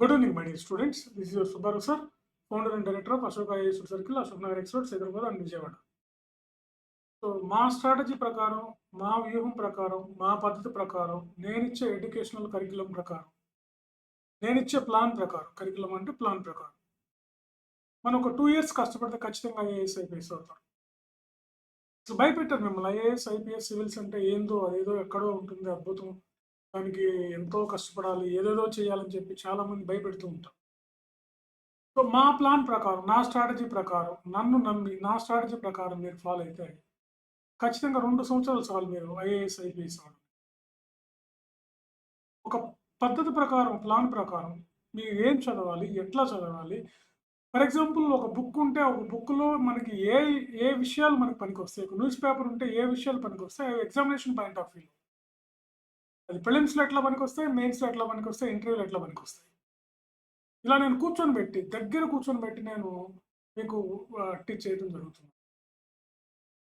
Good evening, my dear students. This is your Subharu sir, founder and director of Ashoka IAS Circle, Ashok Nagar X Road, Hyderabad and Vijayawada. So మా strategy ప్రకారం, మా వ్యూహం ప్రకారం, మా పద్ధతి ప్రకారం, నేనిచ్చే educational curriculum ప్రకారం, నేనిచ్చే plan ప్రకారం, కరిక్యులం అంటే ప్లాన్ ప్రకారం, మనం ఒక 2 ఇయర్స్ కష్టపడితే ఖచ్చితంగా ఐఏఎస్, ఐపీఎస్ అవుతాం. అసలు భయపెట్టారు మిమ్మల్ని. ఐఏఎస్, ఐపీఎస్, సివిల్స్ అంటే ఏందో, అదేదో ఎక్కడో ఉంటుంది అద్భుతం. దానికి ఎంతో కష్టపడాలి, ఏదేదో చేయాలని చెప్పి చాలామంది భయపెడుతూ ఉంటారు. సో మా ప్లాన్ ప్రకారం, నా స్ట్రాటజీ ప్రకారం, నన్ను నమ్మి నా స్ట్రాటజీ ప్రకారం మీరు ఫాలో అయితే ఖచ్చితంగా 2 సంవత్సరాలు చాలు మీరు ఐఏఎస్, ఐపీఎస్ అవ్వడం. ఒక పద్ధతి ప్రకారం, ప్లాన్ ప్రకారం మీరు ఏం చదవాలి, ఎట్లా చదవాలి. ఫర్ ఎగ్జాంపుల్ ఒక బుక్ ఉంటే, ఒక బుక్‌లో మనకి ఏ ఏ విషయాలు మనకు పనికొస్తాయి. ఒక న్యూస్ పేపర్ ఉంటే ఏ విషయాలు పనికొస్తాయి, అవి ఎగ్జామినేషన్ పాయింట్ ఆఫ్ వ్యూలో. అది ప్రిలిమ్స్‌లో ఎట్లా పనికొస్తాయి, మెయిన్స్‌లో ఎట్లా పనికొస్తాయి, ఇంటర్వ్యూలో ఎట్లా పనికొస్తాయి. ఇలా నేను దగ్గర కూర్చొని పెట్టి నేను మీకు టీచ్ చేయడం జరుగుతుంది.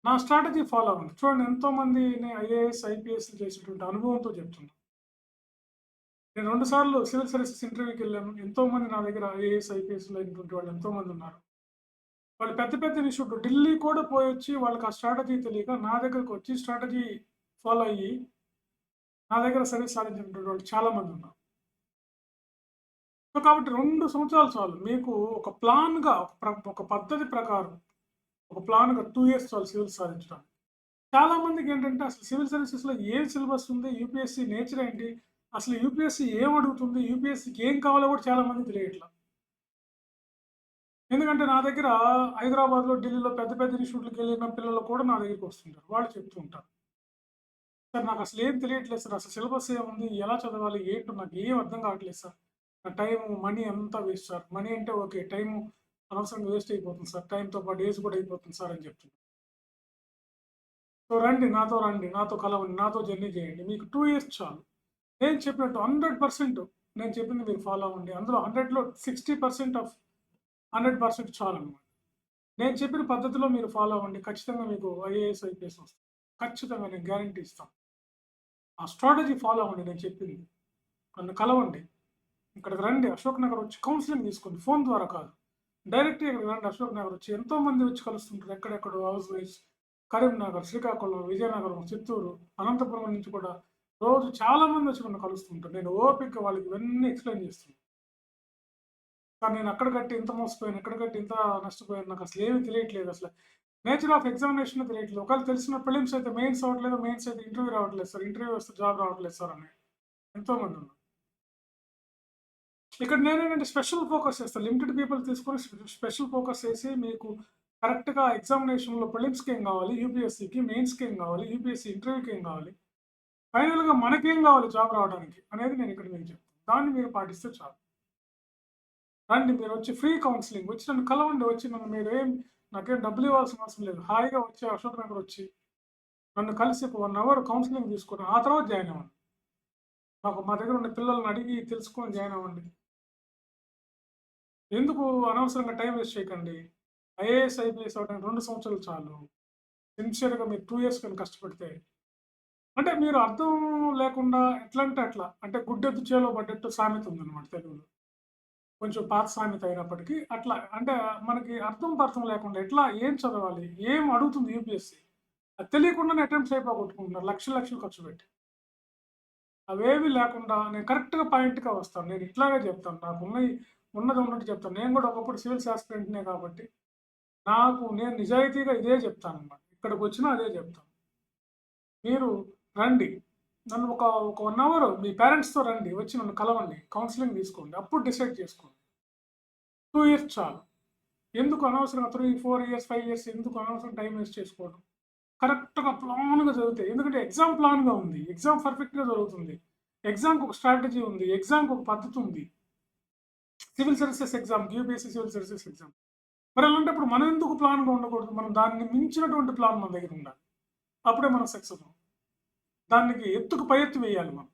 నా స్ట్రాటజీ ఫాలో అవ్వండి. చూడండి, ఎంతోమందిని ఐఏఎస్, ఐపీఎస్‌లు చేసేటువంటి అనుభవంతో చెప్తున్నా. నేను 2 సార్లు సివిల్ సర్వీసెస్ ఇంటర్వ్యూకెళ్ళాను. ఎంతోమంది నా దగ్గర ఐఏఎస్, ఐపీఎస్‌లు అయినటువంటి వాళ్ళు ఎంతోమంది ఉన్నారు. వాళ్ళు పెద్ద పెద్ద ఇన్‌స్టిట్యూట్ ఢిల్లీ కూడా పోయొచ్చి వాళ్ళకి ఆ స్ట్రాటజీ తెలియక నా దగ్గరకొచ్చి స్ట్రాటజీ ఫాలో అయ్యి నా దగ్గర సర్వీస్ సాధించినటువంటి వాళ్ళు చాలామంది ఉన్నారు. సో, కాబట్టి 2 సంవత్సరాలు చాలు. మీకు ఒక ప్లాన్‌గా, ఒక పద్ధతి ప్రకారం, ఒక ప్లాన్‌గా 2 ఇయర్స్ చాలు సివిల్స్ సాధించడానికి. చాలామందికేంటంటే అసలు సివిల్ సర్వీసెస్‌లో ఏం సిలబస్ ఉంది? యూపీఎస్‌సీ నేచర్ ఏంటి? అసలు యూపీఎస్‌సీ ఏం అడుగుతుంది? యూపీఎస్‌సీకి ఏం కావాలో కూడా చాలామందికి తెలియట్ల. ఎందుకంటే నా దగ్గర హైదరాబాద్‌లో, ఢిల్లీలో పెద్ద పెద్ద ఇన్‌స్టిట్యూట్‌లకెళ్ళిన పిల్లలు కూడా నా దగ్గరికొస్తుంటారు. వాళ్ళు చెప్తూ ఉంటారు. సార్ నాకసలు ఏం తెలియట్లేదు సార్. అసలు సిలబస్ ఏముంది? ఎలా చదవాలి? ఏంటో నాకేం అర్థం కావట్లేదు సార్. నా టైము, మనీ అంతా వేస్ట్ సార్. మనీ అంటే ఓకే. టైము అనవసరంగా వేస్ట్ అయిపోతుంది సార్. టైమ్‌తో పాటు ఏజ్ కూడా అయిపోతుంది సార్ అని చెప్తున్నారు. సో రండి. నాతో కలవండి. నాతో జర్నీ చేయండి. మీకు 2 ఇయర్స్ చాలు. నేను చెప్పినట్టు 100% నేను చెప్పింది మీరు ఫాలో అవ్వండి. అందులో 100లో 60% ఆఫ్ 100% చాలన్నమాట. నేను చెప్పిన పద్ధతిలో మీరు ఫాలో అవ్వండి. ఖచ్చితంగా మీకు ఐఏఎస్, ఐపీఎస్ వస్తాయి. ఖచ్చితంగా నేను గ్యారంటీ ఇస్తాను. ఆ స్ట్రాటజీ ఫాలో అవ్వండి నేను చెప్పింది. నన్ను కలవండి. ఇక్కడికి రండి. అశోక్ నగర్ వచ్చి కౌన్సెలింగ్ తీసుకోండి. ఫోన్ ద్వారా కాదు. డైరెక్ట్‌గా ఇక్కడికి రండి. అశోక్ నగర్ వచ్చి ఎంతోమంది వచ్చి కలుస్తుంటారు. ఎక్కడెక్కడో హౌస్ వైఫ్స్. కరీంనగర్, శ్రీకాకుళం, విజయనగరం, చిత్తూరు, అనంతపురం నుంచి కూడా రోజు చాలామంది వచ్చి నన్ను కలుస్తుంటారు. నేను ఓపికగా వాళ్ళకి ఇవన్నీ ఎక్స్‌ప్లెయిన్ చేస్తున్నా. సార్ నేను అక్కడ కట్టి ఇంత మోసపోయాను, ఇక్కడ కట్టి ఇంత నష్టపోయాను. నాకసలు ఏమీ తెలియట్లేదు అసల. నేచర్ ఆఫ్ ఎగ్జామినేషనే తెలియట్లేదు. ఒకవేళ తెలిసిన ప్రిలిమ్స్ అయితే మెయిన్స్ అవ్వట్లేదు, మెయిన్స్ అయితే ఇంటర్వ్యూ రావట్లేదు సార్. ఇంటర్వ్యూ వస్తే జాబ్ రావట్లేదు సార్ అని ఎంతోమంది ఉన్నారు. ఇక్కడ నేనేంటంటే స్పెషల్ ఫోకస్ చేస్తా. లిమిటెడ్ పీపుల్ తీసుకొని స్పెషల్ ఫోకస్ చేసి మీకు కరెక్ట్‌గా ఎగ్జామినేషన్‌లో ప్రిలిమ్స్‌కి ఏం కావాలి, యూపీఎస్సీకి మెయిన్స్‌కి ఏం కావాలి, యూపీఎస్సీ ఇంటర్వ్యూకి ఏం కావాలి, ఫైనల్‌గా మనకేం కావాలి జాబ్ రావడానికి అనేది నేను ఇక్కడ మీకు చెప్తాను. దాన్ని మీరు పాటిస్తే చాలు. రండి మీరొచ్చి ఫ్రీ కౌన్సెలింగ్ వచ్చి నన్ను కలవండి. వచ్చి నాకేం డబ్బులు ఇవ్వాల్సిన అవసరం లేదు. హాయిగా వచ్చి అశోక్ నగర్ వచ్చి నన్ను కలిసి ఒక 1 అవర్ కౌన్సెలింగ్ తీసుకొని ఆ తర్వాత జాయిన్ అవ్వండి. మా దగ్గర ఉన్న పిల్లల్ని అడిగి తెలుసుకొని జాయిన్ అవ్వండి. ఎందుకు అనవసరంగా టైం వేస్ట్ చేయకండి. ఐఏఎస్, ఐపీఎస్ అవ్వడానికి 2 సంవత్సరాలు చాలు. సిన్సియర్‌గా మీరు 2 ఇయర్స్ గాని కష్టపడితే. అంటే మీరు అర్థం లేకుండా ఎట్లా అంటే అట్లా. అంటే గుడ్డెద్దు చేలో పడ్డట్టు సామెత ఉందన్నమాట తెలుగులో. కొంచెం పాత సామెత అయినప్పటికీ అట్లా అంటే మనకి పర్థం లేకుండా ఎట్లా ఏం చదవాలి? ఏం అడుగుతుంది యూపీఎస్‌సీ? అది తెలియకుండానే అటెంప్ట్స్ అయిపోగొట్టుకుంటున్నారు. లక్షలు లక్షలు ఖర్చు పెట్టి. అవేవి లేకుండా నేను కరెక్ట్‌గా పాయింట్‌గా వస్తాను. నేను ఇట్లాగే చెప్తాను. ఉన్నది ఉన్నట్టు చెప్తాను. నేను కూడా ఒకప్పుడు సివిల్స్ యాస్పిరెంట్‌నే కాబట్టి నేను నిజాయితీగా ఇదే చెప్తానన్నమాట. ఇక్కడికొచ్చినా అదే చెప్తాను. మీరు రండి. నన్ను ఒక 1 అవర్ మీ పేరెంట్స్‌తో రండి. వచ్చి నన్ను కలవండి. కౌన్సెలింగ్ తీసుకోండి. అప్పుడు డిసైడ్ చేసుకోండి. 2 ఇయర్స్ చాలు. ఎందుకు అనవసరంగా 3, 4 ఇయర్స్, 5 ఇయర్స్ ఎందుకు అనవసరం టైం వేస్ట్ చేసుకోవడం. కరెక్ట్‌గా ప్లాన్‌గా చదివితే ఎందుకంటే ఎగ్జామ్ ప్లాన్‌గా ఉంది. ఎగ్జామ్ పర్ఫెక్ట్‌గా జరుగుతుంది. ఎగ్జామ్‌కి ఒక స్ట్రాటజీ ఉంది. ఎగ్జామ్‌కి ఒక పద్ధతి ఉంది. సివిల్ సర్వీసెస్ ఎగ్జామ్‌కి, యూపీఎస్సీ సివిల్ సర్వీసెస్ ఎగ్జామ్. మరి అలాంటప్పుడు మనం ఎందుకు ప్లాన్‌గా ఉండకూడదు? మనం దాన్ని మించినటువంటి ప్లాన్ మన దగ్గర ఉండాలి. అప్పుడే మనం సక్సెస్ అవుతాం. దానికి ఎత్తుకు పై ఎత్తు వేయాలి మనం.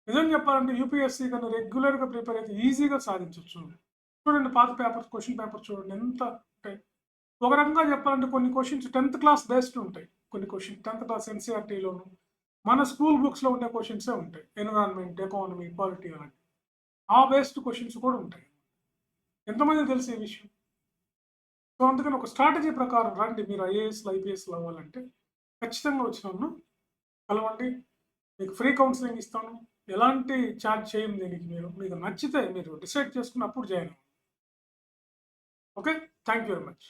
నిజం చెప్పాలంటే యూపీఎస్సీ కన్నా రెగ్యులర్‌గా ప్రిపేర్ అయితే ఈజీగా సాధించొచ్చు. చూడండి పాత క్వెషన్ పేపర్ చూడండి ఎంత ఉంటాయి. ఒక రకంగా చెప్పాలంటే కొన్ని క్వెషన్స్ 10థ్ క్లాస్ బేస్డ్ ఉంటాయి. కొన్ని క్వెషన్ 10థ్ క్లాస్ ఎన్‌సీఈఆర్‌టీలోను మన స్కూల్ బుక్స్‌లో ఉండే క్వెషన్సే ఉంటాయి. ఎన్విరాన్మెంట్, ఎకానమీ, పాలిటీ అలాంటివి. ఆ బేస్డ్ క్వెషన్స్ కూడా ఉంటాయి. ఎంతమందికి తెలుసు ఈ విషయం? సో, అందుకని ఒక స్ట్రాటజీ ప్రకారం రండి. మీరు ఐఏఎస్‌లు, ఐపీఎస్‌లు అవ్వాలంటే ఖచ్చితంగా వచ్చి నన్ను కలవండి. మీకు ఫ్రీ కౌన్సెలింగ్ ఇస్తాను. ఎలాంటి చార్జ్ చేయము దీనికి మీరు. మీకు నచ్చితే మీరు డిసైడ్ చేసుకుని అప్పుడు జాయిన్ అవ్వండి. Okay. Thank you very much.